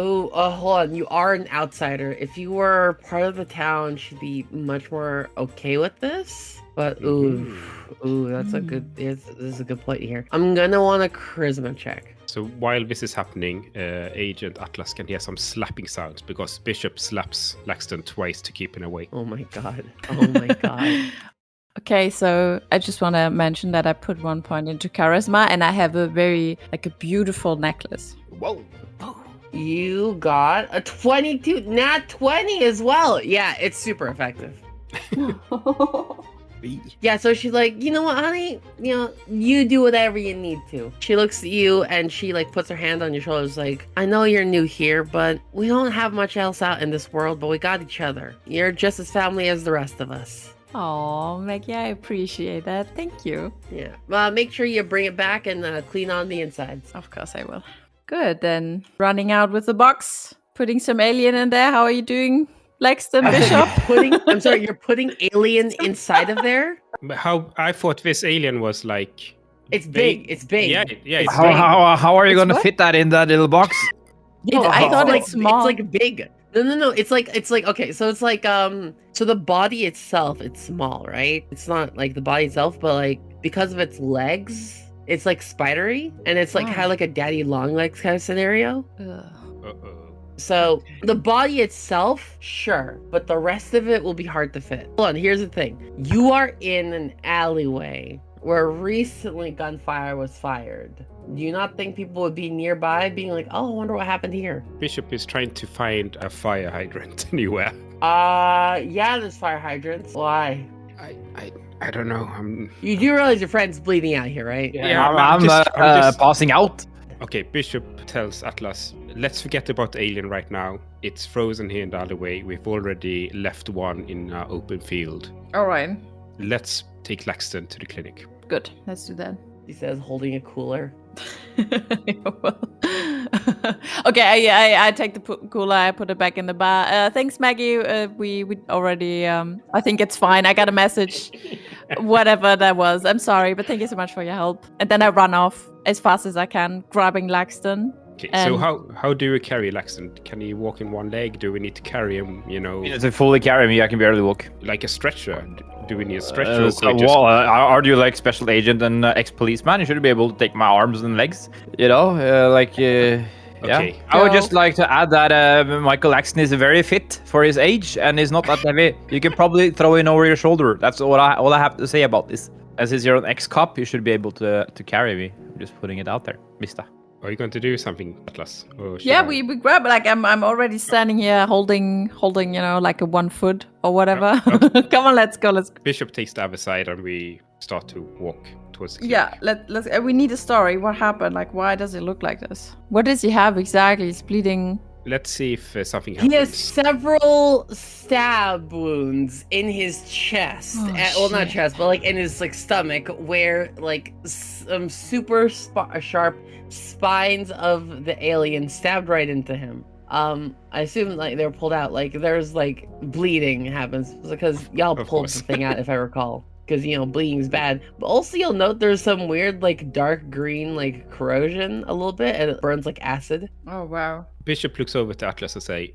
Oh, hold on. You are an outsider. If you were part of the town, she'd be much more okay with this. But that's a good. This is a good point here. I'm gonna want a charisma check. So while this is happening, Agent Atlas can hear some slapping sounds because Bishop slaps Laxton twice to keep him away. Oh my god. Oh my god. Okay, so I just want to mention that I put 1 point into charisma, and I have a beautiful necklace. Whoa. You got a 22, not 20 as well. Yeah, it's super effective. Yeah, so she's like, you know what, honey? You know, you do whatever you need to. She looks at you and she like puts her hand on your shoulders like, I know you're new here, but we don't have much else out in this world, but we got each other. You're just as family as the rest of us. Oh, Maggie, I appreciate that. Thank you. Yeah. Make sure you bring it back and clean on the insides. Of course I will. Good, then. Running out with the box, putting some alien in there. How are you doing, Laxton Bishop? I'm sorry, you're putting alien inside of there? How I thought this alien was like... It's big. It's big. Yeah, it's how, big. How are you going to fit that in that little box? I thought it's small. It's like big. No. It's like okay. So it's like So the body itself, it's small, right? It's not like the body itself, but like because of its legs, it's like spidery, and it's like kind of like a daddy long legs kind of scenario. So the body itself, sure, but the rest of it will be hard to fit. Hold on. Here's the thing: you are in an alleyway where recently gunfire was fired. Do you not think people would be nearby being like, oh, I wonder what happened here? Bishop is trying to find a fire hydrant anywhere. Yeah, there's fire hydrants. Why? I don't know. You do realize your friend's bleeding out here, right? Yeah, I'm just passing out. Okay, Bishop tells Atlas, let's forget about the alien right now. It's frozen here in the alleyway. We've already left one in an open field. All right. Let's take Laxton to the clinic. Good, let's do that. He says, holding a cooler. Okay, I take the cooler, I put it back in the bar. Thanks, Maggie. We already, I think it's fine. I got a message, whatever that was. I'm sorry, but thank you so much for your help. And then I run off as fast as I can, grabbing Laxton. Okay, so how do we carry Laxton? Can he walk in one leg? Do we need to carry him, To fully carry me, I can barely walk. Like a stretcher? Do we need a stretcher? Are you like special agent and ex-policeman? You should be able to take my arms and legs. Okay. Yeah. I would just like to add that Michael Laxton is very fit for his age and is not that heavy. You can probably throw in over your shoulder. That's all I have to say about this. As is you're an ex-cop, you should be able to carry me. I'm just putting it out there, mister. Are you going to do something, Atlas? Yeah, we grab. Like I'm already standing here, holding, like a 1 foot or whatever. Okay. Come on, let's go. Bishop takes the other side, and we start to walk towards the clinic. Yeah, let's. We need a story. What happened? Like, why does it look like this? What does he have exactly? He's bleeding. Let's see if something happens. He has several stab wounds in his chest. Well, not chest, but like in his like stomach, where like some super sharp spines of the alien stabbed right into him. I assume like they were pulled out. Like there's like bleeding happens because y'all pulled the thing out, if I recall. Because bleeding is bad, but also you'll note there's some weird like dark green like corrosion a little bit, and it burns like acid. Oh wow. Bishop looks over to Atlas and say,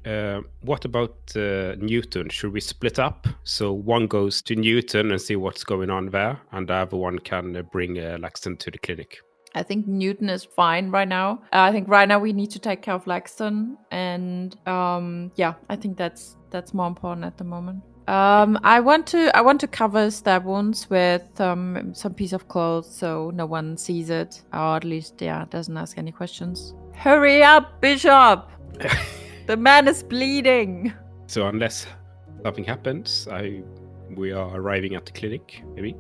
what about Newton? Should we split up? So one goes to Newton and see what's going on there, and the other one can bring Laxton to the clinic. I think Newton is fine right now. I think right now we need to take care of Laxton, and I think that's more important at the moment. I want to cover stab wounds with some piece of clothes so no one sees it, or at least doesn't ask any questions. Hurry up, Bishop! The man is bleeding. So unless something happens, we are arriving at the clinic, maybe.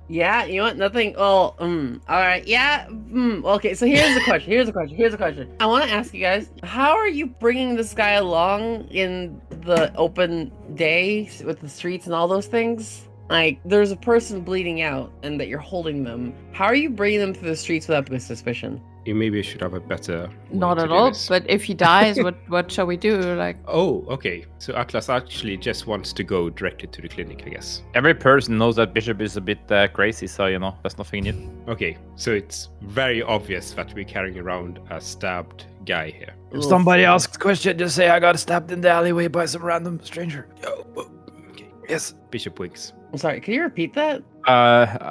Yeah, you know what? Nothing. Oh, all right. Yeah. Okay. So here's the question. I want to ask you guys: how are you bringing this guy along in the open day with the streets and all those things? Like, there's a person bleeding out, and that you're holding them. How are you bringing them through the streets without person? You maybe should have a better. Not at all. But if he dies, what shall we do? Like. Oh, okay. So Atlas actually just wants to go directly to the clinic, I guess. Every person knows that Bishop is a bit crazy, so that's nothing new. Okay, so it's very obvious that we're carrying around a stabbed guy here. If somebody asks a question, just say I got stabbed in the alleyway by some random stranger. Okay. Yes. Bishop winks. I'm sorry, can you repeat that?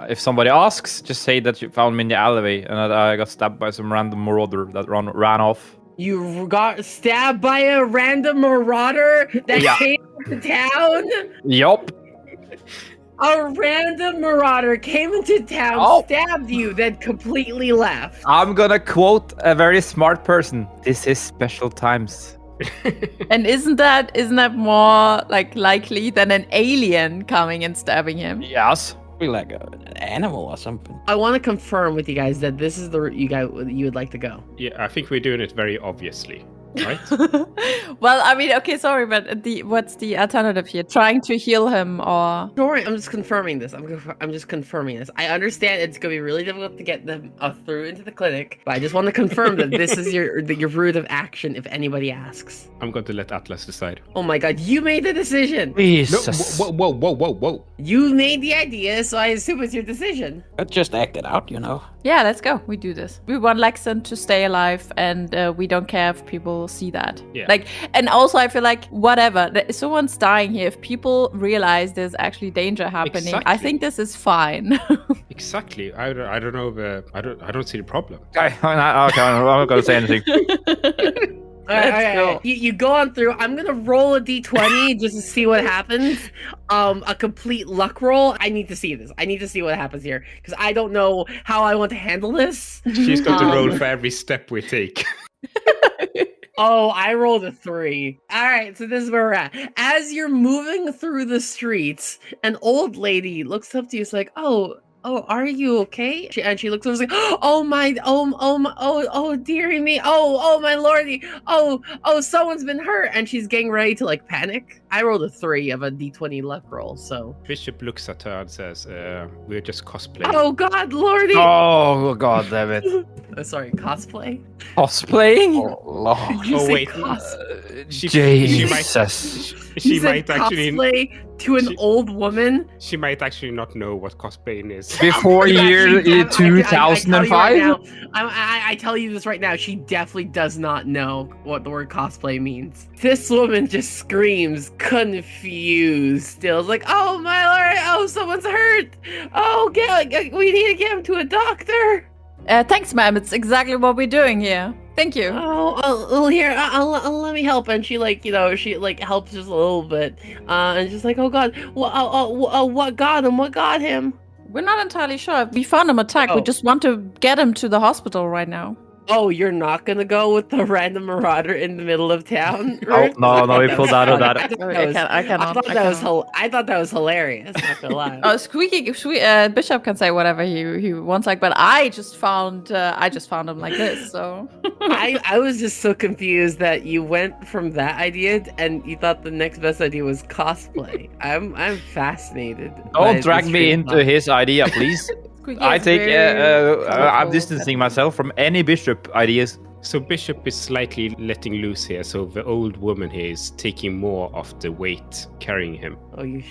If somebody asks, just say that you found me in the alleyway and that I got stabbed by some random marauder that ran off. You got stabbed by a random marauder that came to town? Yup. A random marauder came into town, stabbed you, then completely left. I'm gonna quote a very smart person. This is special times. And isn't that more like likely than an alien coming and stabbing him? Yes. Be like an animal or something. I want to confirm with you guys that this is the route you would like to go. Yeah, I think we're doing it very obviously. Right? Well, I mean, okay, sorry, but what's the alternative here? Trying to heal him or? Don't worry, I'm just confirming this. I'm just confirming this. I understand it's gonna be really difficult to get them through into the clinic, but I just want to confirm that this is your route of action if anybody asks. I'm going to let Atlas decide. Oh my god, you made the decision! Jesus. No, whoa. You made the idea, so I assume it's your decision. But just act it out, you know. Yeah, let's go. We do this. We want Lexon to stay alive, and we don't care if people see that. Yeah. Like, and also I feel like whatever. Someone's dying here. If people realize there's actually danger happening, I think this is fine. Exactly. I don't know. I don't see the problem. Okay, I'm not gonna say anything. All right. You go on through. I'm gonna roll a d20 just to see what happens. A complete luck roll. I need to see this. I need to see what happens here because I don't know how I want to handle this. She's going to roll for every step we take. Oh, I rolled a 3. All right, so this is where we're at. As you're moving through the streets, an old lady looks up to you. It's like, oh, are you okay? She looks over and is like, oh, dearie me. Oh, my lordy. Oh, someone's been hurt. And she's getting ready to like panic. I rolled a 3 of a d20 luck roll, so. Bishop looks at her and says, we're just cosplaying. Oh, God, lordy. Oh, God damn it. Sorry, cosplay? Cosplaying? Oh, Lord. You say wait. Jesus. She might actually cosplay to an old woman. She might actually not know what cosplaying is. Before year 2005? I tell you this right now. She definitely does not know what the word cosplay means. This woman just screams, confused. Still, it's like, oh my lord! Oh, someone's hurt! Oh, we need to get him to a doctor. Thanks, ma'am. It's exactly what we're doing here. Thank you. Oh, here, let me help. And she helps just a little bit. And she's like, oh God, what got him? What got him? We're not entirely sure. We found him attacked. We just want to get him to the hospital right now. Oh, you're not gonna go with the random marauder in the middle of town? No, we pulled out of that. I thought that was hilarious. Not gonna lie. Bishop can say whatever he wants, but I just found him like this. So I was just so confused that you went from that idea and you thought the next best idea was cosplay. I'm fascinated. Don't drag me into his idea, please. I'm distancing myself from any Bishop ideas. So Bishop is slightly letting loose here, so the old woman here is taking more of the weight carrying him. Oh, you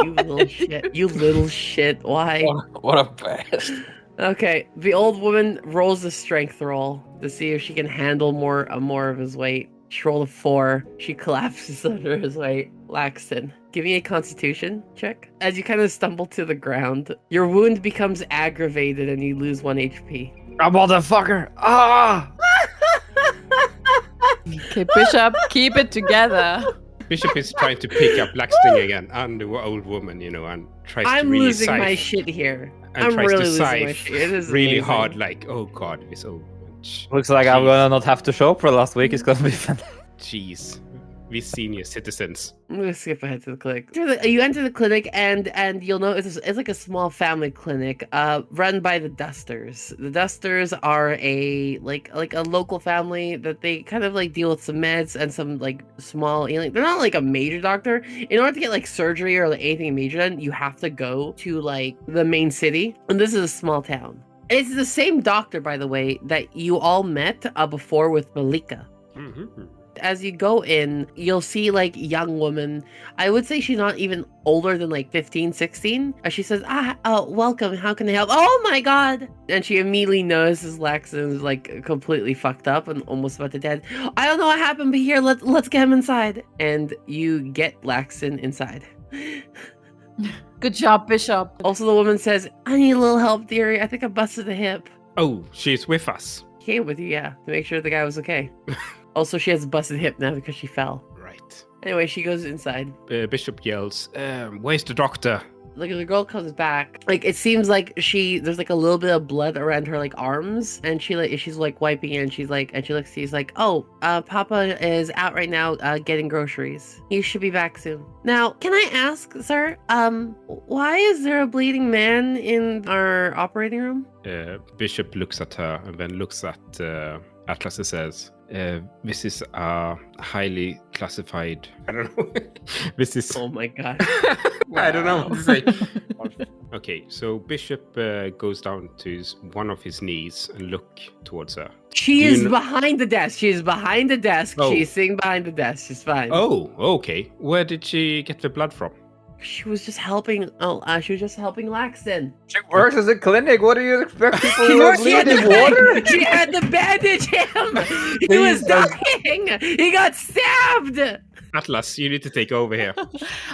little shit. You little shit. Why? What a bastard. Okay, the old woman rolls a strength roll to see if she can handle more of his weight. She rolled a 4. She collapses under his weight. Laxton, give me a constitution check. As you kind of stumble to the ground, your wound becomes aggravated and you lose 1 HP. A motherfucker! Ah! Okay, Bishop, keep it together. Bishop is trying to pick up Laxton again and the old woman, and tries to really losing my shit here. And I'm tries really to losing my sieve shit. It is really amazing. hard, like, oh god, this old woman. Looks like I'm gonna not have to show up for last week. It's gonna be fun. Jeez. We senior citizens. I'm gonna skip ahead to the clinic. You enter the clinic and you'll notice it's like a small family clinic, run by the Dusters. The Dusters are a local family that they kind of like deal with some meds and some like small healing. They're not like a major doctor. In order to get like surgery or like anything major done, you have to go to like the main city, and this is a small town. It's the same doctor, by the way, that you all met before with Malika. Mm-hmm. As you go in, you'll see like young woman. I would say she's not even older than like 15, 16. She says, welcome. How can I help? Oh my God. And she immediately notices Laxton's like completely fucked up and almost about to dead. I don't know what happened, but here, let's get him inside. And you get Laxton inside. Good job, Bishop. Also, the woman says, I need a little help, dearie. I think I busted a hip. Oh, she's with us. Came with you, yeah, to make sure the guy was okay. Also, she has a busted hip now because she fell. Right. Anyway, she goes inside. Bishop yells, where's the doctor? Like, the girl comes back. Like, it seems like there's like a little bit of blood around her like arms, and she's like wiping it, and she looks at you, she's like, oh, Papa is out right now getting groceries. He should be back soon. Now, can I ask, sir, why is there a bleeding man in our operating room? Bishop looks at her and then looks at Atlas and says, this is a highly classified. I don't know. This is. Oh my God. I don't know what to say. Okay, so Bishop goes down to one of his knees and look towards her. She is behind the desk. She is behind the desk. Oh. She's sitting behind the desk. She's fine. Oh, okay. Where did she get the blood from? She was just helping. She was just helping Laxton. She works as a clinic. What do you expect people She who are had bleeding to water? She had to bandage him. He was dying. He got stabbed. Atlas, you need to take over here.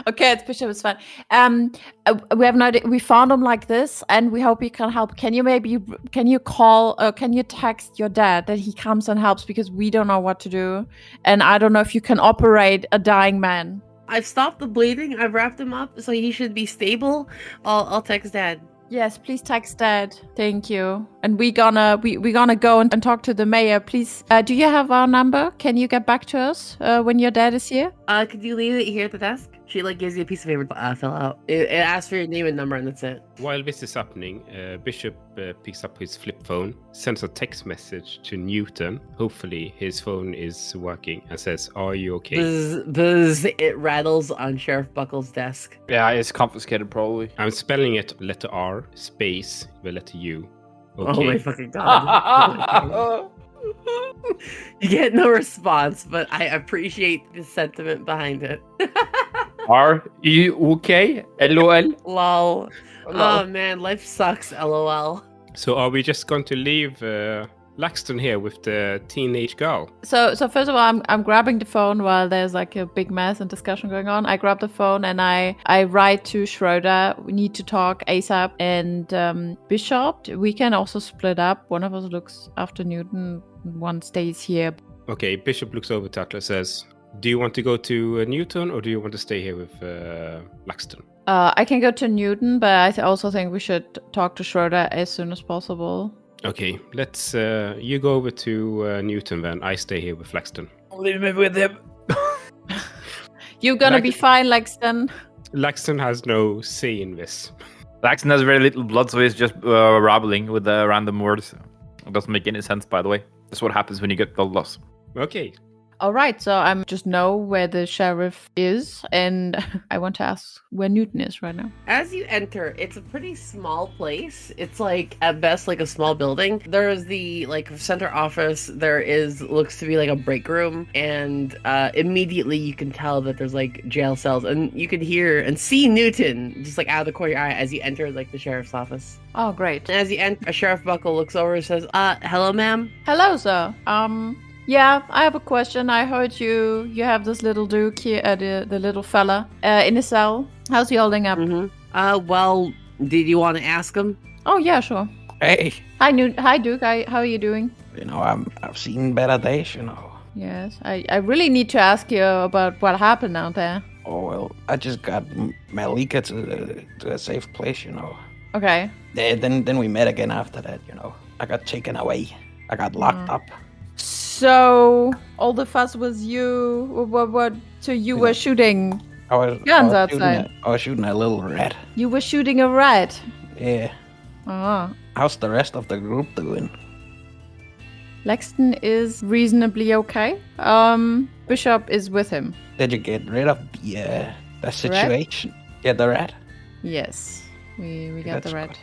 Okay, it's Bishop. It's fine. We have no idea. We found him like this, and we hope he can help. Can you call or can you text your dad that he comes and helps, because we don't know what to do, and I don't know if you can operate a dying man. I've stopped the bleeding. I've wrapped him up, so he should be stable. I'll text Dad. Yes, please text Dad. Thank you. And we're gonna go and talk to the mayor. Please, do you have our number? Can you get back to us when your dad is here? Could you leave it here at the desk? She gives you a piece of paper to fill out. It asks for your name and number, and that's it. While this is happening, Bishop picks up his flip phone, sends a text message to Newton. Hopefully his phone is working, and says, "Are you okay?" Buzz, buzz. It rattles on Sheriff Buckle's desk. Yeah, it's confiscated probably. I'm spelling it letter R space the letter U. Okay. Oh my fucking God. You get no response, but I appreciate the sentiment behind it. Are you okay? LOL. Lol. Oh man, life sucks. LOL. So are we just going to leave Laxton here with the teenage girl? So first of all, I'm grabbing the phone while there's like a big mess and discussion going on. I grab the phone and I write to Schroeder. We need to talk ASAP. And Bishop, we can also split up. One of us looks after Newton, one stays here. Okay, Bishop looks over to Atlas, says, do you want to go to Newton or do you want to stay here with Laxton? I can go to Newton, but I also think we should talk to Schroeder as soon as possible. Okay, let's you go over to Newton then. I stay here with Laxton. Leave me with him. You're gonna be fine, Laxton. Laxton has no say in this. Laxton has very little blood, so he's just rabbling with random words. It doesn't make any sense, by the way. That's what happens when you get blood loss. Okay. All right, so I just know where the sheriff is, and I want to ask where Newton is right now. As you enter, it's a pretty small place. It's like at best like a small building. There is the like center office. There looks to be like a break room, and immediately you can tell that there's like jail cells, and you can hear and see Newton just like out of the corner of your eye as you enter like the sheriff's office. Oh, great. And as you enter, Sheriff Buckle looks over and says, "Hello, ma'am." Hello, sir. Yeah, I have a question. I heard you have this little duke here, the little fella, in a cell. How's he holding up? Mm-hmm. Well, did you want to ask him? Oh, yeah, sure. Hey. Hi, Duke. How are you doing? You know, I've seen better days, you know. Yes, I really need to ask you about what happened out there. Oh, well, I just got Malika to a safe place, you know. Okay. Then we met again after that, you know. I got taken away. I got locked up. So all the fuss was you. What? So you were shooting guns outside. I was shooting a little rat. You were shooting a rat. Yeah. Ah. How's the rest of the group doing? Lexton is reasonably okay. Bishop is with him. Did you get rid of the situation? Yeah, the rat. Yes, we got That's the rat. good.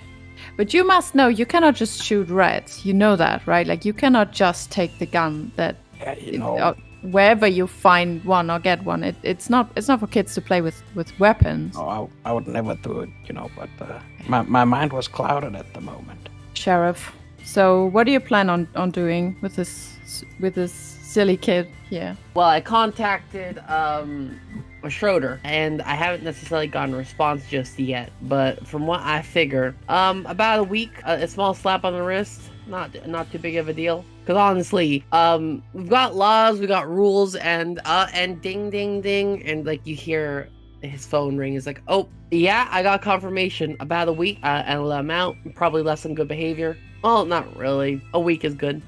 But you must know, you cannot just shoot rats. You know that, right? Like, you cannot just take the gun that... Yeah, you know. wherever you find one or get one. It's not for kids to play with weapons. Oh, I would never do it, but my mind was clouded at the moment. Sheriff, so what do you plan on doing with this silly kid here? Well, I contacted Schroeder, and I haven't necessarily gotten a response just yet. But from what I figure, about a week, a small slap on the wrist, not too big of a deal. Because honestly, we've got laws, we got rules, and ding, ding, ding, and like you hear his phone ring. Is like, oh yeah, I got confirmation. About a week, and I'll let him out. Probably less than good behavior. Well, not really. A week is good.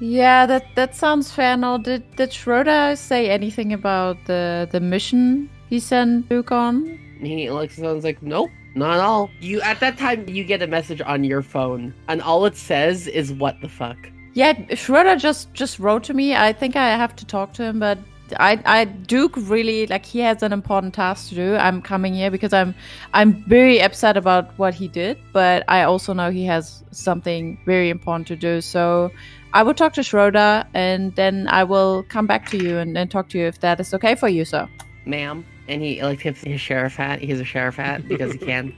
Yeah, that sounds fair. Now, did Schroeder say anything about the mission he sent Luke on? He sounds like, nope, not at all. You at that time you get a message on your phone, and all it says is what the fuck. Yeah, Schroeder just wrote to me. I think I have to talk to him, but Duke really, like, he has an important task to do. I'm coming here because I'm very upset about what he did, but I also know he has something very important to do. So I will talk to Schroeder, and then I will come back to you and talk to you if that is okay for you, sir. Ma'am. And he tips his sheriff hat. He has a sheriff hat because he can.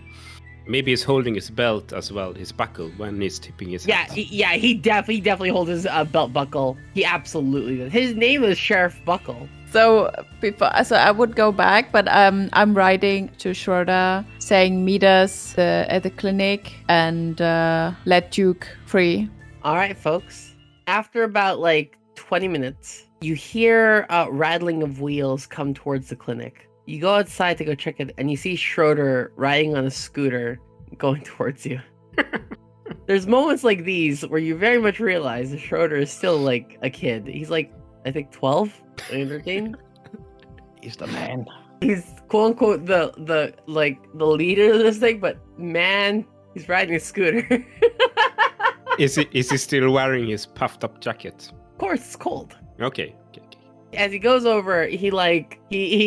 Maybe he's holding his belt as well, his buckle, when he's tipping his hat. He definitely holds his belt buckle. He absolutely does. His name is Sheriff Buckle. So I would go back, but I'm writing to Schroeder saying meet us at the clinic and let Duke free. All right, folks. After about 20 minutes, you hear a rattling of wheels come towards the clinic. You go outside to go check it, and you see Schroeder riding on a scooter going towards you. There's moments like these where you very much realize that Schroeder is still a kid. He's I think 12, 13. He's the man. He's quote unquote the leader of this thing, but man, he's riding a scooter. Is he still wearing his puffed up jacket? Of course, it's cold. Okay. As he goes over, he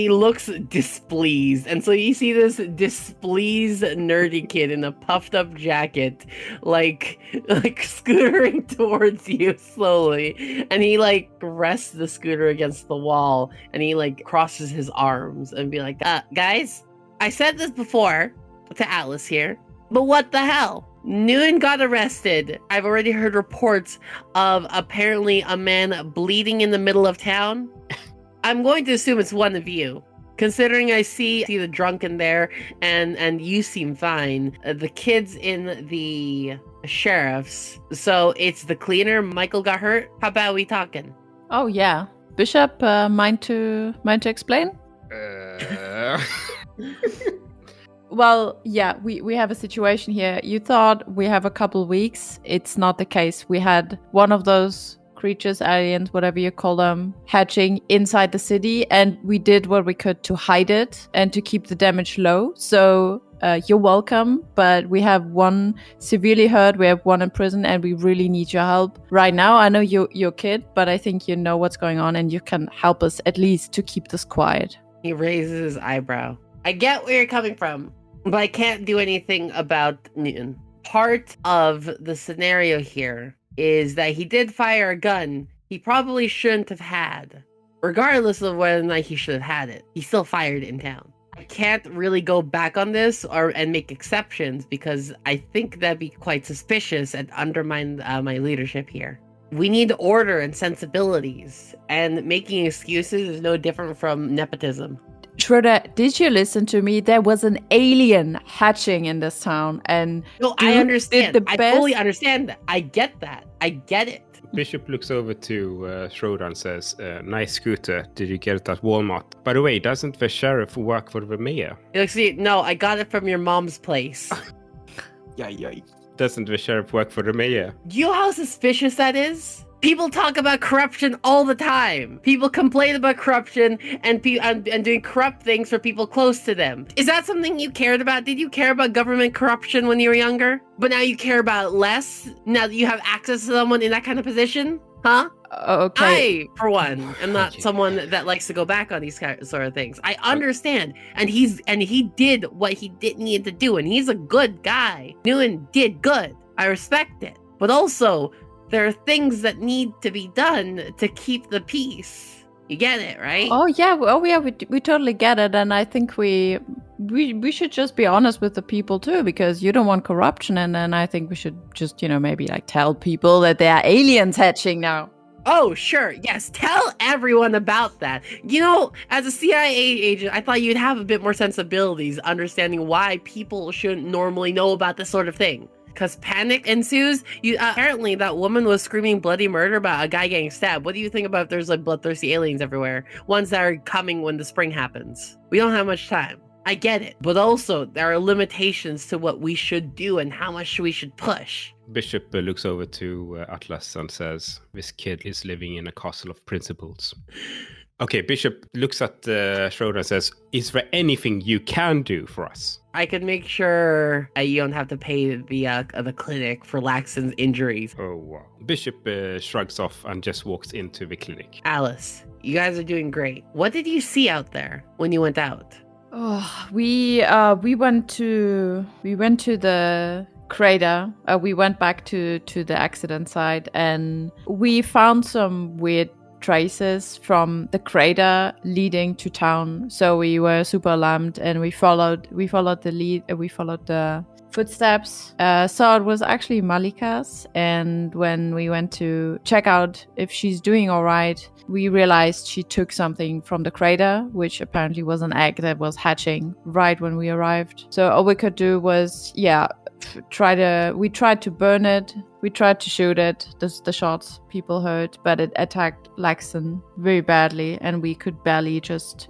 looks displeased, and so you see this displeased nerdy kid in a puffed up jacket, scootering towards you slowly, and he rests the scooter against the wall, and he crosses his arms and be like, guys, I said this before to Atlas here, but what the hell? Nguyen got arrested. I've already heard reports of apparently a man bleeding in the middle of town. I'm going to assume it's one of you, considering I see the drunken there, and you seem fine. The kid's in the sheriff's, so it's the cleaner. Michael got hurt. How about we talking? Oh yeah, Bishop, mind to explain? Well, yeah, we have a situation here. You thought we have a couple weeks. It's not the case. We had one of those creatures, aliens, whatever you call them, hatching inside the city, and we did what we could to hide it and to keep the damage low. So you're welcome, but we have one severely hurt, we have one in prison, and we really need your help right now. I know you're a kid, but I think you know what's going on, and you can help us at least to keep this quiet. He raises his eyebrow. I get where you're coming from, but I can't do anything about Newton. Part of the scenario here is that he did fire a gun he probably shouldn't have had. Regardless of whether or not he should have had it, he still fired it in town. I can't really go back on this and make exceptions because I think that'd be quite suspicious and undermine my leadership here. We need order and sensibilities, and making excuses is no different from nepotism. Schroeder, did you listen to me? There was an alien hatching in this town, and no, I understand. I fully understand that. I get that. I get it. Bishop looks over to Schroeder and says, "Nice scooter. Did you get it at Walmart? By the way, doesn't the sheriff work for the mayor?" No, I got it from your mom's place. Yay. Doesn't the sheriff work for the mayor? Do you know how suspicious that is? People talk about corruption all the time. People complain about corruption and doing corrupt things for people close to them. Is that something you cared about? Did you care about government corruption when you were younger? But now you care about it less? Now that you have access to someone in that kind of position? Huh? Okay. I, for one, am not someone that likes to go back on these sort of things. I understand. And he did what he didn't need to do. And he's a good guy. Nguyen did good. I respect it. But also, there are things that need to be done to keep the peace. You get it, right? Oh yeah, we totally get it, and I think we should just be honest with the people too, because you don't want corruption, and then I think we should just maybe like tell people that there are aliens hatching now. Oh, sure. Yes. Tell everyone about that. As a CIA agent, I thought you'd have a bit more sensibilities, understanding why people shouldn't normally know about this sort of thing. Because panic ensues. Apparently, that woman was screaming bloody murder about a guy getting stabbed. What do you think about if there's like bloodthirsty aliens everywhere? Ones that are coming when the spring happens. We don't have much time. I get it. But also, there are limitations to what we should do and how much we should push. Bishop looks over to Atlas and says, this kid is living in a castle of principles. Okay, Bishop looks at Schroeder and says, is there anything you can do for us? I could make sure you don't have to pay the clinic for Laxton's injuries. Oh, wow. Bishop shrugs off and just walks into the clinic. Alice, you guys are doing great. What did you see out there when you went out? Oh, we went to the crater. We went back to the accident site, and we found some weird traces from the crater leading to town. So we were super alarmed, and we followed the lead. We followed the footsteps. Saw it was actually Malika's, and when we went to check out if she's doing all right, we realized she took something from the crater, which apparently was an egg that was hatching right when we arrived. So all we could do was, we tried to burn it. We tried to shoot it. The shots people heard, but it attacked Laxton very badly, and we could barely just,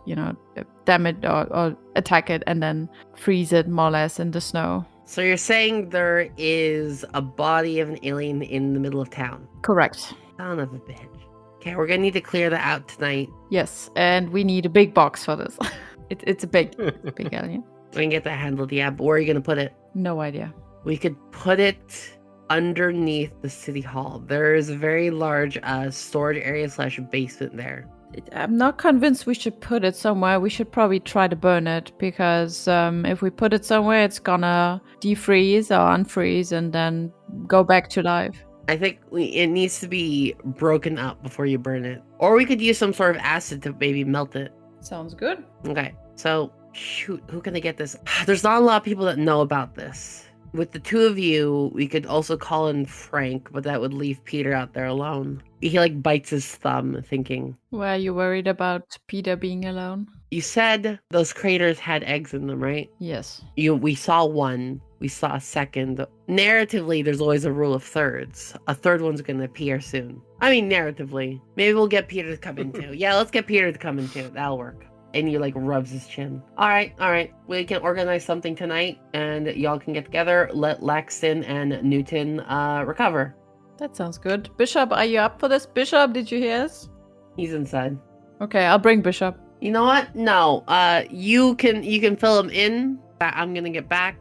damn it or attack it and then freeze it more or less in the snow. So you're saying there is a body of an alien in the middle of town? Correct. Son of a bitch. Okay, we're gonna need to clear that out tonight. Yes, and we need a big box for this. It's a big alien. We can get that handled, yeah, but where are you gonna put it? No idea. We could put it underneath the city hall. There is a very large storage area / basement there. I'm not convinced we should put it somewhere. We should probably try to burn it, because if we put it somewhere, it's gonna defreeze or unfreeze and then go back to life. I think it needs to be broken up before you burn it. Or we could use some sort of acid to maybe melt it. Sounds good. Okay, so shoot, who can I get this? There's not a lot of people that know about this. With the two of you, we could also call in Frank, but that would leave Peter out there alone. He bites his thumb, thinking. Were you worried about Peter being alone? You said those craters had eggs in them, right? Yes. We saw one. We saw a second. Narratively, there's always a rule of thirds. A third one's going to appear soon. I mean, narratively. Maybe we'll get Peter to come in too. Yeah, let's get Peter to come in too. That'll work. And he rubs his chin. All right. We can organize something tonight, and y'all can get together. Let Laxton and Newton recover. That sounds good. Bishop, are you up for this? Bishop, did you hear us? He's inside. Okay, I'll bring Bishop. You know what? No. You can fill him in. I'm gonna get back.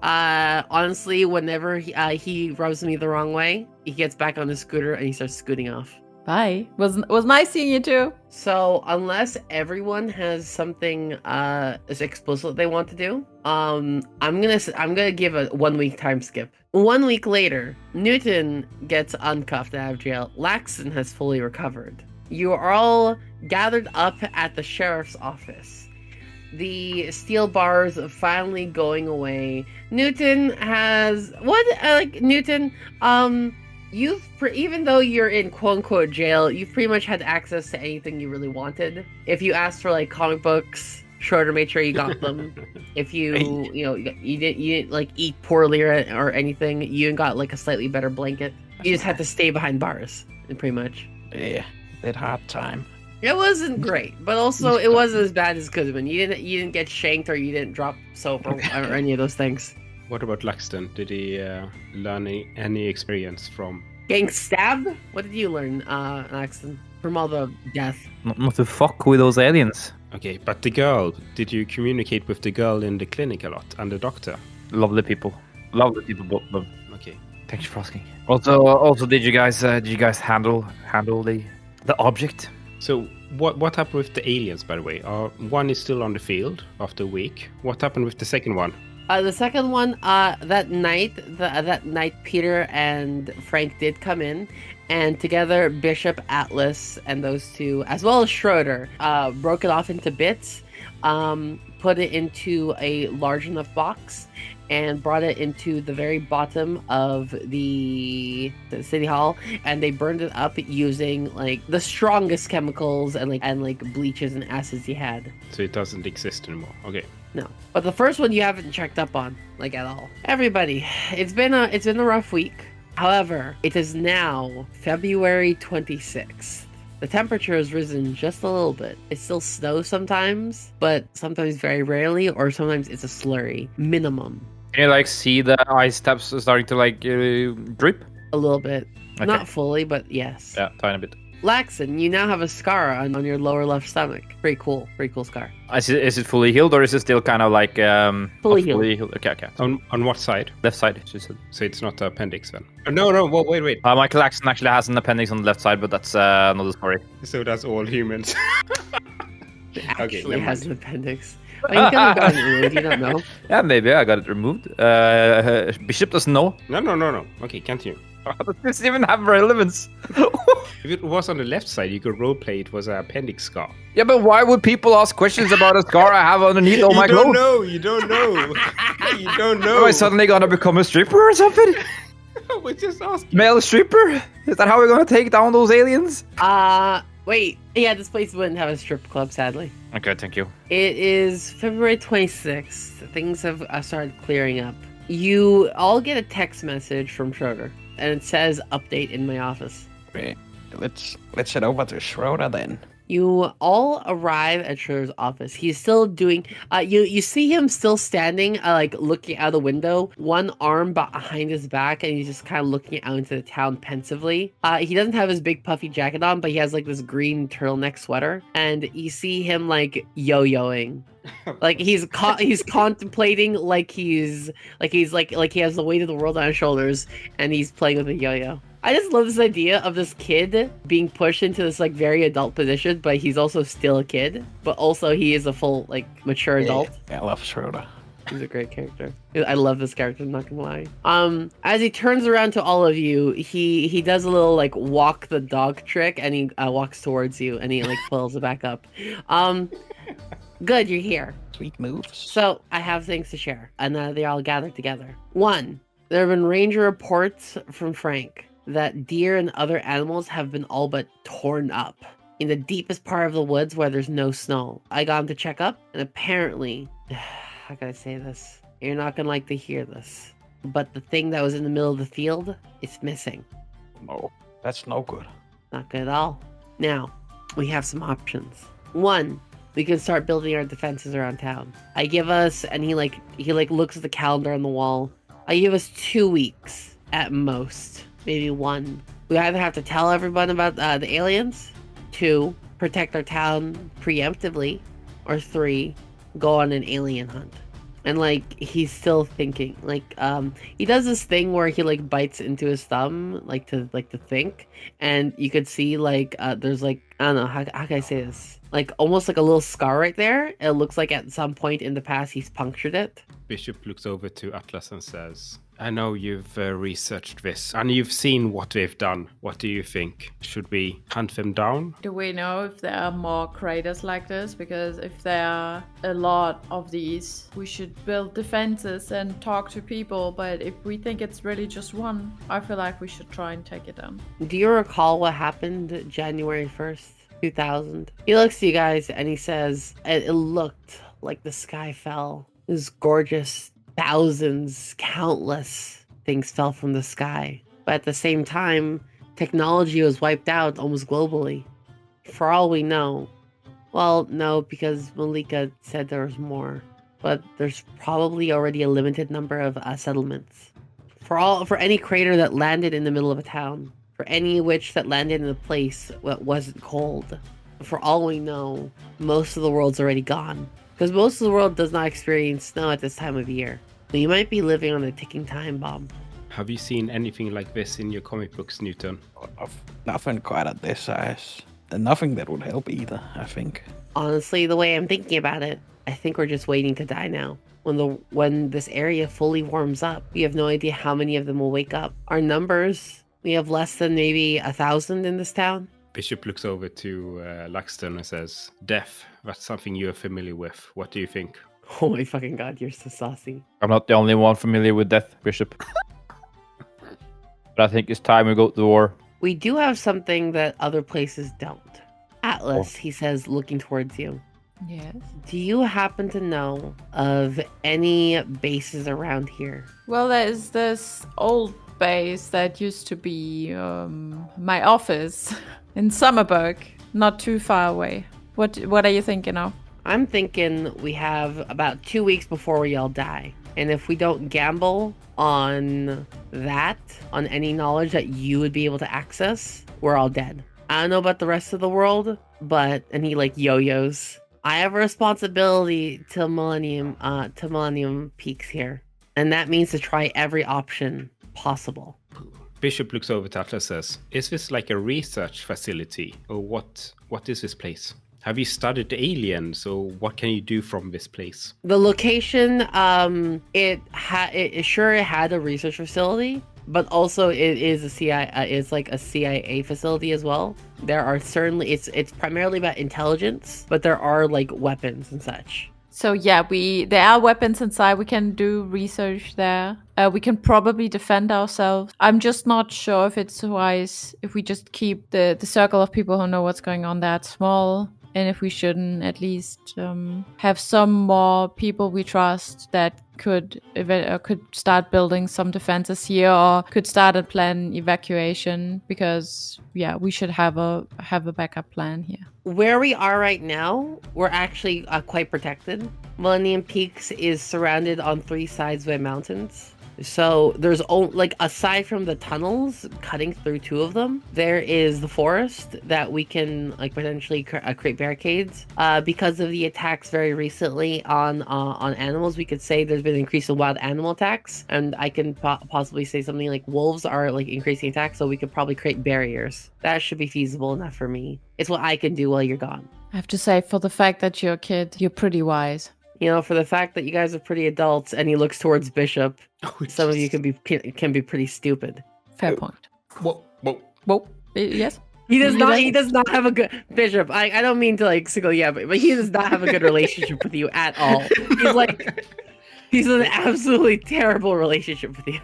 Honestly, whenever he rubs me the wrong way, he gets back on his scooter and he starts scooting off. Bye. Was nice seeing you too. So unless everyone has something as explicit they want to do, I'm gonna give a 1 week time skip. 1 week later, Newton gets uncuffed out of jail. Laxton has fully recovered. You are all gathered up at the sheriff's office. The steel bars are finally going away. Newton has Newton. Even though you're in quote unquote jail, you've pretty much had access to anything you really wanted. If you asked for comic books, Schroeder made sure you got them. If you didn't eat poorly or anything, you got a slightly better blanket. You just had to stay behind bars, pretty much. Yeah, that hard time. It wasn't great, but also it wasn't as bad as it could have been. You didn't get shanked or you didn't drop soap or any of those things. What about Laxton? Did he learn any experience from getting stabbed? What did you learn, Laxton, from all the death? Not to fuck with those aliens. Okay, but the girl. Did you communicate with the girl in the clinic a lot and the doctor? Lovely people, both of them. Okay, thanks for asking. Also, did you guys handle the object? So what happened with the aliens, by the way? One is still on the field after a week. What happened with the second one? The second one, that night, Peter and Frank did come in, and together Bishop, Atlas, and those two, as well as Schroeder, broke it off into bits, put it into a large enough box, and brought it into the very bottom of the city hall, and they burned it up using like the strongest chemicals and bleaches and acids he had. So it doesn't exist anymore. Okay. No, but the first one you haven't checked up on like at all. Everybody, it's been a rough week. However, it is now February 26th. The temperature has risen just a little bit. It still snows sometimes, but sometimes very rarely, or sometimes it's a slurry minimum. Can you see the ice tabs starting to drip? A little bit. Okay. Not fully, but yes. Yeah, tiny bit. Laxon, you now have a scar on your lower left stomach. Pretty cool scar. Is it fully healed, or is it still kind of fully healed? Okay. On what side? Left side, she said. So it's not the appendix then? No, wait. Michael Laxton actually has an appendix on the left side, but that's another story. So that's all humans. It actually has an appendix. Oh, you could have gotten it removed, you don't know. Yeah, maybe I got it removed. Bishop doesn't know. No. Okay, continue. Does this even have relevance? If it was on the left side, you could roleplay it was an appendix scar. Yeah, but why would people ask questions about a scar I have underneath all my clothes? You don't know. You don't know. Am I suddenly gonna become a stripper or something? We're just asking. Male stripper? Is that how we're gonna take down those aliens? Wait. Yeah, this place wouldn't have a strip club, sadly. Okay, thank you. It is February 26th. Things have started clearing up. You all get a text message from Schroeder, and it says update in my office. Great. Let's head over to Schroeder then. You all arrive at Schroeder's office. He's still doing. You see him still standing, looking out the window, one arm behind his back, and he's just kind of looking out into the town pensively. He doesn't have his big puffy jacket on, but he has this green turtleneck sweater, and you see him yo-yoing. He's contemplating he has the weight of the world on his shoulders, and he's playing with a yo-yo. I just love this idea of this kid being pushed into this very adult position, but he's also still a kid, but also he is a full mature adult. Yeah, I love Schroeder. He's a great character. I love this character, I'm not gonna lie. As he turns around to all of you, he does a little walk the dog trick, and he walks towards you, and he pulls it back up. Good, you're here. Sweet moves. So I have things to share, and they all gathered together. 1, there have been ranger reports from Frank that deer and other animals have been all but torn up in the deepest part of the woods where there's no snow. I got him to check up, and apparently, how can I say this? You're not gonna like to hear this, but the thing that was in the middle of the field is missing. Oh, that's no good. Not good at all. Now, we have some options. 1, we can start building our defenses around town. I give us, and he looks at the calendar on the wall. I give us 2 weeks at most. Maybe 1. We either have to tell everyone about the aliens, 2, protect our town preemptively, or 3, go on an alien hunt. And he's still thinking. He does this thing where he bites into his thumb, to think, and you could see there's I don't know how can I say this, almost a little scar right there. It looks like at some point in the past he's punctured it. Bishop looks over to Atlas and says, I know you've researched this, and you've seen what they've done. What do you think? Should we hunt them down? Do we know if there are more craters like this? Because if there are a lot of these, we should build defenses and talk to people. But if we think it's really just one, I feel like we should try and take it down. Do you recall what happened January 1st, 2000? He looks to you guys and he says, it looked like the sky fell. It was gorgeous. Thousands, countless things fell from the sky. But at the same time, technology was wiped out almost globally. For all we know, well, no, because Malika said there was more. But there's probably already a limited number of settlements. For any crater that landed in the middle of a town. For any witch that landed in a place that wasn't cold. For all we know, most of the world's already gone. Because most of the world does not experience snow at this time of year. So you might be living on a ticking time bomb. Have you seen anything like this in your comic books, Newton? Nothing quite at this size. And nothing that would help either, I think. Honestly, the way I'm thinking about it, I think we're just waiting to die now. when this area fully warms up. We have no idea how many of them will wake up. Our numbers, we have less than maybe 1,000 in this town. Bishop looks over to Laxton and says, "Death, that's something you're familiar with. What do you think?" Oh my fucking god, you're so saucy. I'm not the only one familiar with death, Bishop. But I think it's time we go to war. We do have something that other places don't. Atlas, he says, looking towards you. Yes. Do you happen to know of any bases around here? Well, there's this old base that used to be my office in Summerberg, not too far away. What are you thinking of? I'm thinking we have about 2 weeks before we all die. And if we don't gamble on that, on any knowledge that you would be able to access, we're all dead. I don't know about the rest of the world, and he like yo-yos. I have a responsibility to Millennium Peaks here. And that means to try every option possible. Bishop looks over to Atlas and says, "Is this like a research facility? Or what is this place? Have you studied the aliens, or what can you do from this place?" The location, it had a research facility, but also it is it's like a CIA facility as well. There are certainly, it's primarily about intelligence, but there are like weapons and such. So yeah, there are weapons inside. We can do research there. We can probably defend ourselves. I'm just not sure if it's wise if we just keep the circle of people who know what's going on that small. And if we shouldn't at least have some more people we trust that could start building some defenses here, or could start a plan evacuation, because yeah, we should have a backup plan here. Where we are right now, we're actually quite protected. Millennium Peaks is surrounded on 3 sides by mountains. So there's like, aside from the tunnels cutting through 2 of them, there is the forest that we can like potentially create barricades. Because of the attacks very recently on animals, we could say there's been an increase in wild animal attacks, and I can possibly say something like wolves are like increasing attacks, so we could probably create barriers. That should be feasible enough for me. It's what I can do while you're gone. I have to say, for the fact that you're a kid, you're pretty wise. You know, for the fact that you guys are pretty adults, and he looks towards Bishop, some of you can be pretty stupid. Fair point. Whoa. Yes. He does not have a good Bishop. I don't mean to like single but he does not have a good relationship with you at all. He's an absolutely terrible relationship with you.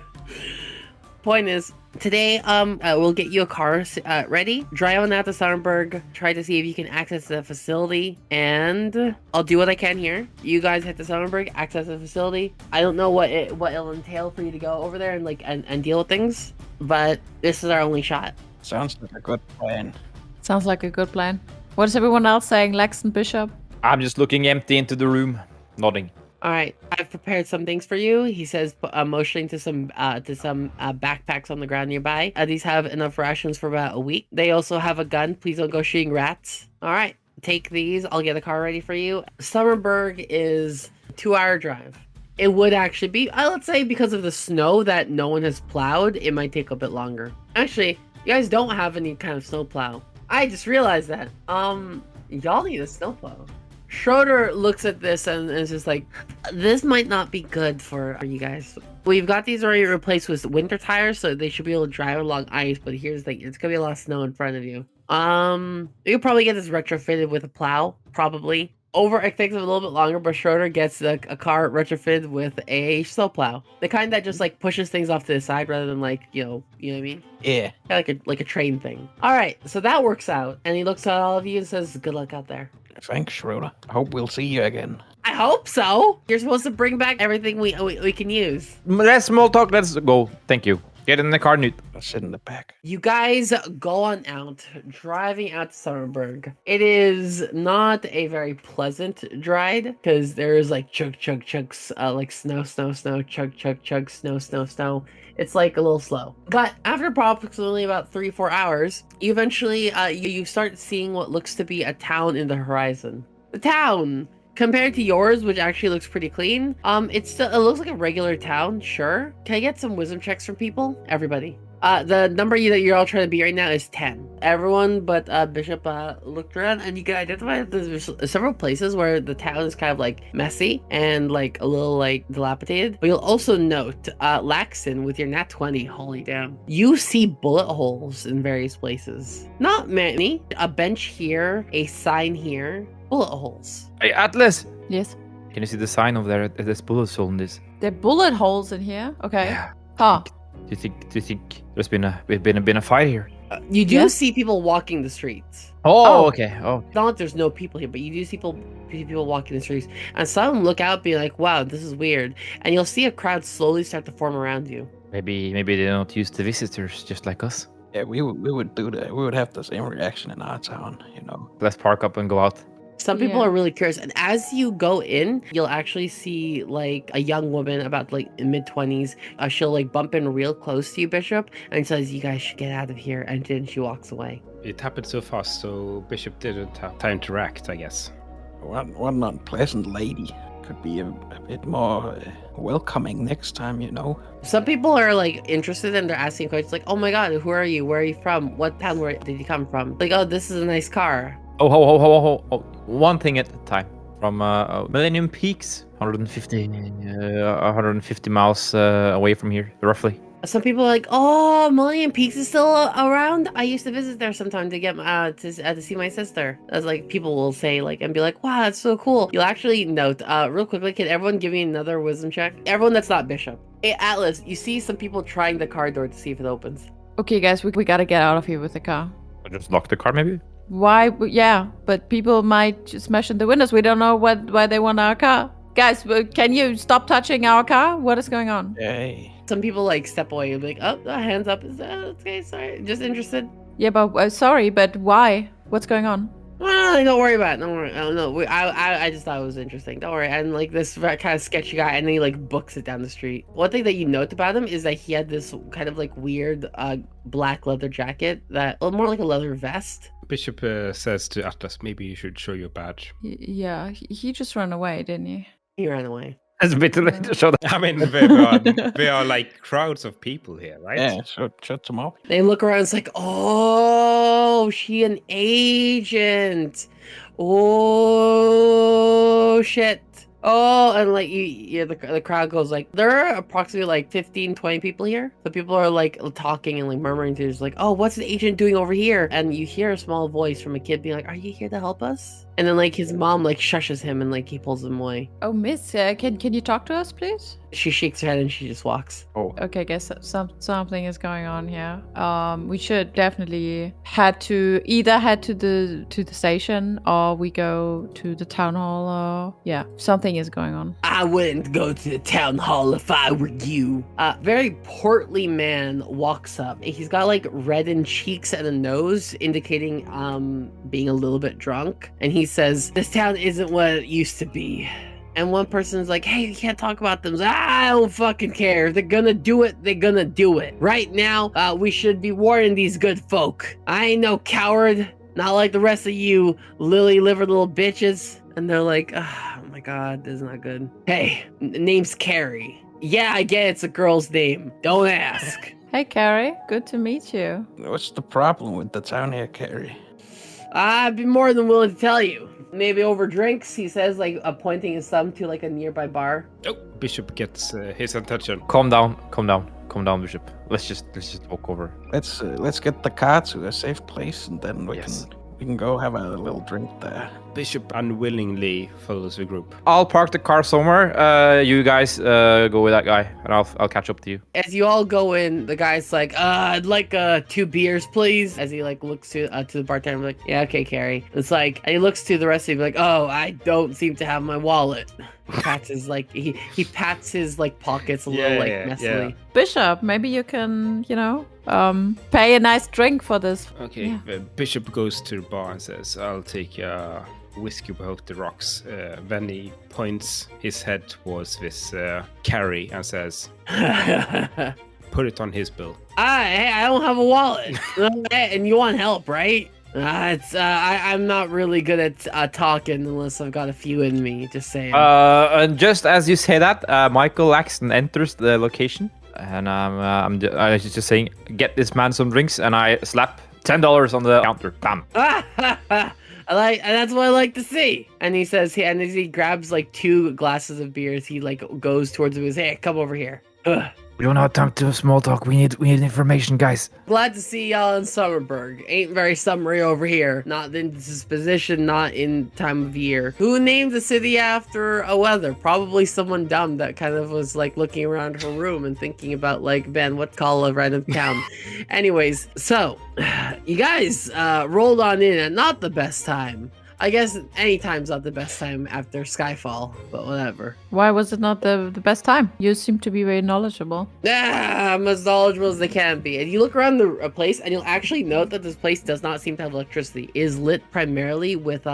Point is, today we'll get you a car ready. Drive on out to Summerberg. Try to see if you can access the facility, and I'll do what I can here. You guys head to Summerberg, access the facility. I don't know what it'll entail for you to go over there and deal with things, but this is our only shot. Sounds like a good plan. Sounds like a good plan. What is everyone else saying, Lex and Bishop? I'm just looking empty into the room, nodding. All right, I've prepared some things for you. He says, motioning to some backpacks on the ground nearby. These have enough rations for about a week. They also have a gun. Please don't go shooting rats. All right, take these. I'll get a car ready for you. Summerberg is a 2-hour drive. It would actually be, let's say, because of the snow that no one has plowed, it might take a bit longer. Actually, you guys don't have any kind of snow plow. I just realized that. Y'all need a snow plow. Schroeder looks at this and is just like, this might not be good for you guys. We've got these already replaced with winter tires, so they should be able to drive along ice, but here's the thing, it's gonna be a lot of snow in front of you. You could probably get this retrofitted with a plow, probably. It takes a little bit longer, but Schroeder gets a car retrofitted with a snow plow. The kind that just like pushes things off to the side rather than like, you know what I mean? Yeah. Like a train thing. All right, so that works out. And he looks at all of you and says, good luck out there. Thanks, Schroeder. I hope we'll see you again. I hope so. You're supposed to bring back everything we can use. Less small talk. Let's go. Thank you. Get in the car, Newt. I'll sit in the back. You guys go on out, driving out to Summerberg. It is not a very pleasant ride because there's like chugs, like snow, chug, snow. It's like a little slow. But after approximately about 3-4 hours, you eventually you start seeing what looks to be a town in the horizon. The town, compared to yours, which actually looks pretty clean, it looks like a regular town, sure. Can I get some wisdom checks from people? Everybody. The number that you're all trying to be right now is 10. Everyone but Bishop looked around, and you can identify that there's several places where the town is kind of like messy and like a little like dilapidated. But you'll also note, Laxton, with your nat 20, holy damn, you see bullet holes in various places. Not many. A bench here, a sign here, bullet holes. Hey, Atlas! Yes. Can you see the sign over there? There's bullet hole in this. There are bullet holes in here? Okay. Yeah. Huh. Do you think there's been a fight here? You do see people walking the streets. Oh, okay. Oh. Not like there's no people here, but you do see people walking the streets. And some look out being like, wow, this is weird. And you'll see a crowd slowly start to form around you. Maybe they don't use the visitors just like us. Yeah, we would do that. We would have the same reaction in our town, you know. Let's park up and go out. Some people are really curious, and as you go in, you'll actually see like a young woman about like mid-20s. She'll like bump in real close to you, Bishop, and says, "You guys should get out of here." And then she walks away. It happened so fast, so Bishop didn't have time to react, I guess. One unpleasant lady could be a bit more welcoming next time, you know. Some people are like interested and they're asking questions like, "Oh my God, who are you? Where are you from? What town did you come from?" Like, "Oh, this is a nice car." Oh, one thing at a time. From Millennium Peaks, 150 miles away from here, roughly. Some people are like, "Oh, Millennium Peaks is still around. I used to visit there sometime to get to see my sister." As like people will say like and be like, "Wow, that's so cool." You'll actually note real quickly. Can everyone give me another wisdom check? Everyone that's not Bishop. Hey, Atlas, you see some people trying the car door to see if it opens. Okay, guys, we gotta get out of here with the car. I'll just lock the car, maybe. Why? Yeah, but people might just smash in the windows. We don't know why they want our car. Guys, can you stop touching our car? What is going on? Hey. Some people like step away and be like, "Oh, hands up." Is that okay? Sorry, just interested. Yeah, but sorry, but why? What's going on? Well, don't worry about it. Don't worry. I don't know. I just thought it was interesting. Don't worry. And like this kind of sketchy guy, and then he like books it down the street. One thing that you note about him is that he had this kind of like weird black leather jacket that more like a leather vest. Bishop says to Atlas, maybe you should show your badge. Yeah, he just ran away, didn't he? He ran away. It's a bit too late to show that. I mean, we are like crowds of people here, right? Yeah, shut them up. They look around. It's like, oh, she an agent. Oh shit. Oh, and like the crowd goes like, there are approximately like 15, 20 people here. So people are like talking and like murmuring to just like, "Oh, what's the agent doing over here?" And you hear a small voice from a kid being like, "Are you here to help us?" And then like his mom like shushes him and like he pulls him away. Oh, miss, can you talk to us, please? She shakes her head and she just walks. Oh. Okay, guess something is going on here. We should definitely head to the station, or we go to the town hall, or yeah, something is going on. I wouldn't go to the town hall if I were you. A very portly man walks up. He's got like reddened cheeks and a nose, indicating being a little bit drunk. And he says, "This town isn't what it used to be." And one person's like, "Hey, you can't talk about them." I don't fucking care. If they're gonna do it, they're gonna do it. Right now, we should be warning these good folk. I ain't no coward. Not like the rest of you lily-livered little bitches. And they're like, "Oh my God, this is not good." "Hey, name's Carrie." "Yeah, I get it's a girl's name. Don't ask." Hey, Carrie, good to meet you. What's the problem with the town here, Carrie? "I'd be more than willing to tell you. Maybe over drinks," he says, like pointing his thumb to like a nearby bar. Oh, Bishop gets his attention. Calm down, Bishop. Let's just walk over. Let's get the car to a safe place, and then we can go have a little drink there. Bishop unwillingly follows the group. I'll park the car somewhere. You guys go with that guy, and I'll catch up to you. As you all go in, the guy's like, "I'd like 2 beers, please." As he like looks to the bartender, like, "Yeah, okay, Carrie." It's like, and he looks to the rest of you, like, "Oh, I don't seem to have my wallet." He pats his like he pats his like pockets a little messily. Yeah. Bishop, maybe you can, pay a nice drink for this. Okay, Bishop goes to the bar and says, "I'll take a whiskey without the rocks." Then he points his head towards this Carrie and says, "Put it on his bill." Hey, I don't have a wallet. And you want help, right? I'm not really good at talking unless I've got a few in me. Just saying. And just as you say that, Michael Laxton enters the location And I was just saying, get this man some drinks, and I slap $10 on the counter. Bam. And that's what I like to see. And he says, and as he grabs like 2 glasses of beers, he like goes towards him and says, hey, come over here. Ugh. We don't have time to small talk. We need information, guys. Glad to see y'all in Summerberg. Ain't very summery over here. Not in disposition, not in time of year. Who named the city after a weather? Probably someone dumb that kind of was like looking around her room and thinking about like, Ben, what's call a random town? Anyways, so you guys rolled on in at not the best time. I guess any time's not the best time after Skyfall, but whatever. Why was it not the best time? You seem to be very knowledgeable. I'm as knowledgeable as they can be. And you look around the place, and you'll actually note that this place does not seem to have electricity. It is lit primarily with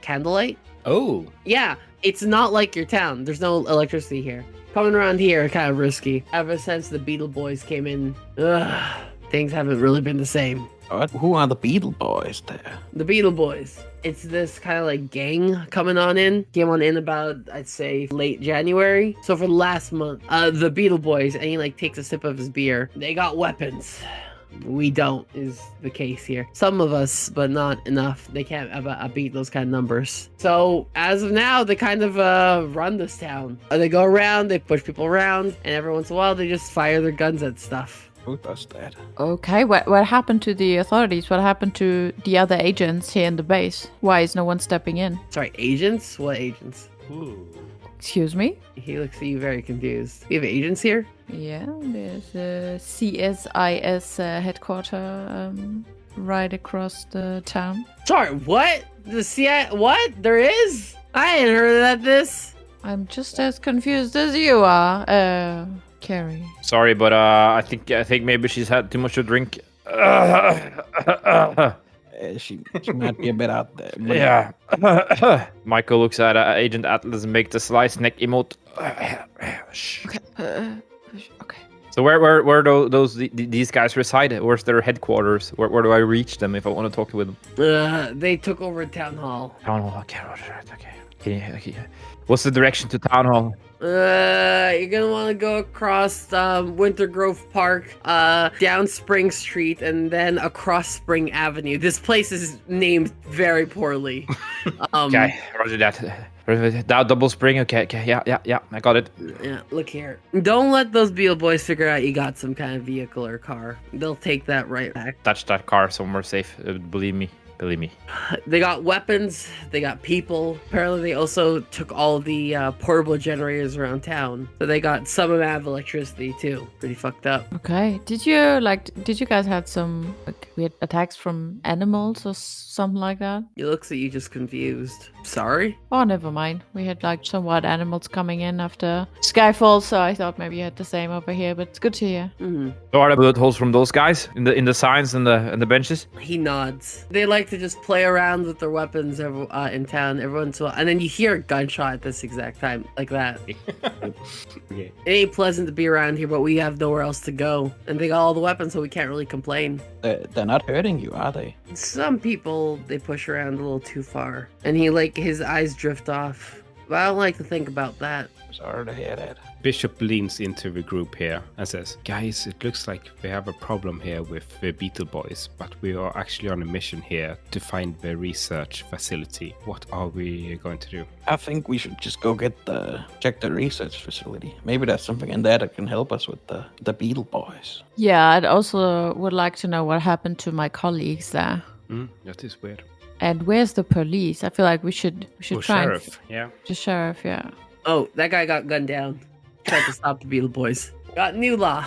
candlelight. Oh. Yeah, it's not like your town. There's no electricity here. Coming around here, kind of risky. Ever since the Beetle Boys came in, things haven't really been the same. Who are the Beetle Boys there? The Beetle Boys. It's this kind of like gang coming on in. Came on in about, I'd say, late January. So for the last month, the Beetle Boys, and he like takes a sip of his beer. They got weapons. We don't, is the case here. Some of us, but not enough. They can't beat those kind of numbers. So as of now, they kind of run this town. They go around, they push people around, and every once in a while, they just fire their guns at stuff. Who does that? Okay, what happened to the authorities? What happened to the other agents here in the base? Why is no one stepping in? Sorry, agents? What agents? Ooh. Excuse me? He looks at you very confused. We have agents here? Yeah, there's a CSIS headquarter right across the town. Sorry, what? The CIA? What? There is? I ain't heard of this. I'm just as confused as you are, Carrie. Sorry, but I think maybe she's had too much to drink. She might be a bit out there. Yeah. Michael looks at Agent Atlas and makes the slice neck emote. Shh. Okay. So where these guys reside? Where's their headquarters? Where do I reach them if I want to talk with them? They took over town hall. Town hall. Okay. What's the direction to town hall? You're gonna want to go across Winter Grove Park, down Spring Street, and then across Spring Avenue. This place is named very poorly. Okay, roger that. Double Spring. Okay. Yeah. I got it. Yeah, look here. Don't let those Beetle Boys figure out you got some kind of vehicle or car. They'll take that right back. Touch that car somewhere safe. Believe me. They got weapons, they got people. Apparently they also took all the portable generators around town. So they got some amount of electricity too. Pretty fucked up. Okay. Did you guys have some weird attacks from animals or something like that? He looks at you just confused. Sorry? Oh, never mind. We had some wild animals coming in after Skyfall, so I thought maybe you had the same over here, but it's good to hear. Mm-hmm. So are the bullet holes from those guys in the signs and the benches? He nods. They like to just play around with their weapons in town every once in a while. And then you hear a gunshot at this exact time, like that. Okay. It ain't pleasant to be around here, but we have nowhere else to go. And they got all the weapons, so we can't really complain. They're not hurting you, are they? Some people, they push around a little too far. And his eyes drift off. But I don't like to think about that. Sorry to hear that. Bishop leans into the group here and says, guys, it looks like we have a problem here with the Beetle Boys, but we are actually on a mission here to find the research facility. What are we going to do? I think we should just go check the research facility. Maybe there's something in there that can help us with the Beetle Boys. Yeah, I'd also would like to know what happened to my colleagues there. That is weird. And where's the police? I feel like we should try sheriff, yeah. The sheriff, yeah. Oh, that guy got gunned down. Tried to stop the Beetle Boys. Got new law.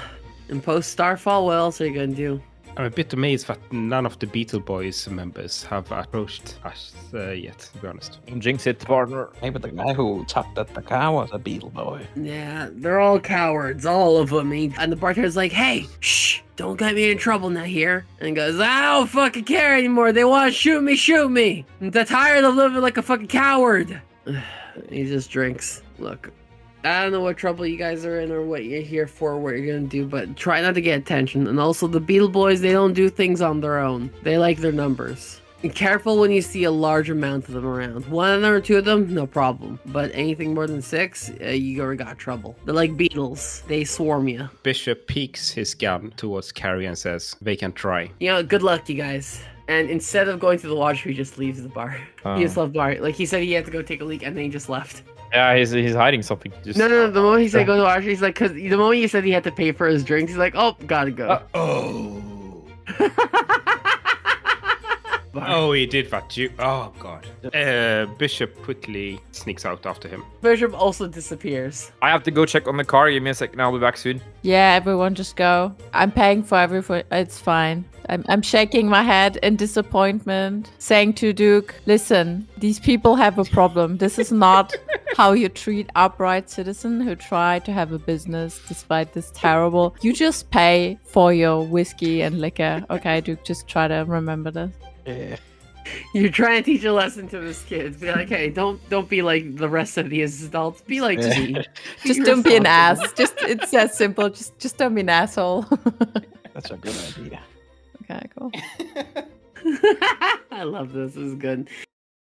And post Starfall, what else are you gonna do? I'm a bit amazed that none of the Beetle Boys members have approached us yet, to be honest. Jinx it, partner. Maybe the guy who tapped at the car was a Beetle Boy. Yeah, they're all cowards, all of them. And the bartender's like, hey, shh, don't get me in trouble now here. And he goes, I don't fucking care anymore. They want to shoot me. I'm tired of living like a fucking coward. He just drinks. Look, I don't know what trouble you guys are in or what you're here for, what you're gonna do, but try not to get attention. And also the Beetle Boys, they don't do things on their own. They like their numbers. Be careful when you see a large amount of them around. One of them or two of them, no problem. But anything more than 6, you already got trouble. They're like beetles. They swarm you. Bishop peeks his gun towards Carrie and says, they can try. You know, good luck, you guys. And instead of going to the watch, he just leaves the bar. He just left the bar. Like, he said he had to go take a leak, and then he just left. Yeah, he's hiding something. Just... No. The moment he said go to the watch, he's like, because the moment he said he had to pay for his drinks, he's like, oh, gotta go. Oh, he did that. Oh, God. Bishop quickly sneaks out after him. Bishop also disappears. I have to go check on the car. Give me a second. I'll be back soon. Yeah, everyone just go. I'm paying for everything. It's fine. I'm shaking my head in disappointment, saying to Duke, listen, these people have a problem. This is not how you treat upright citizens who try to have a business despite this terrible. You just pay for your whiskey and liquor. Okay, Duke, just try to remember this. Yeah. You're trying to teach a lesson to this kid. Be like, hey, don't be like the rest of these adults. Be like me. Just don't be an ass. It's that simple. Just don't be an asshole. That's a good idea. Okay, cool. I love this. This is good.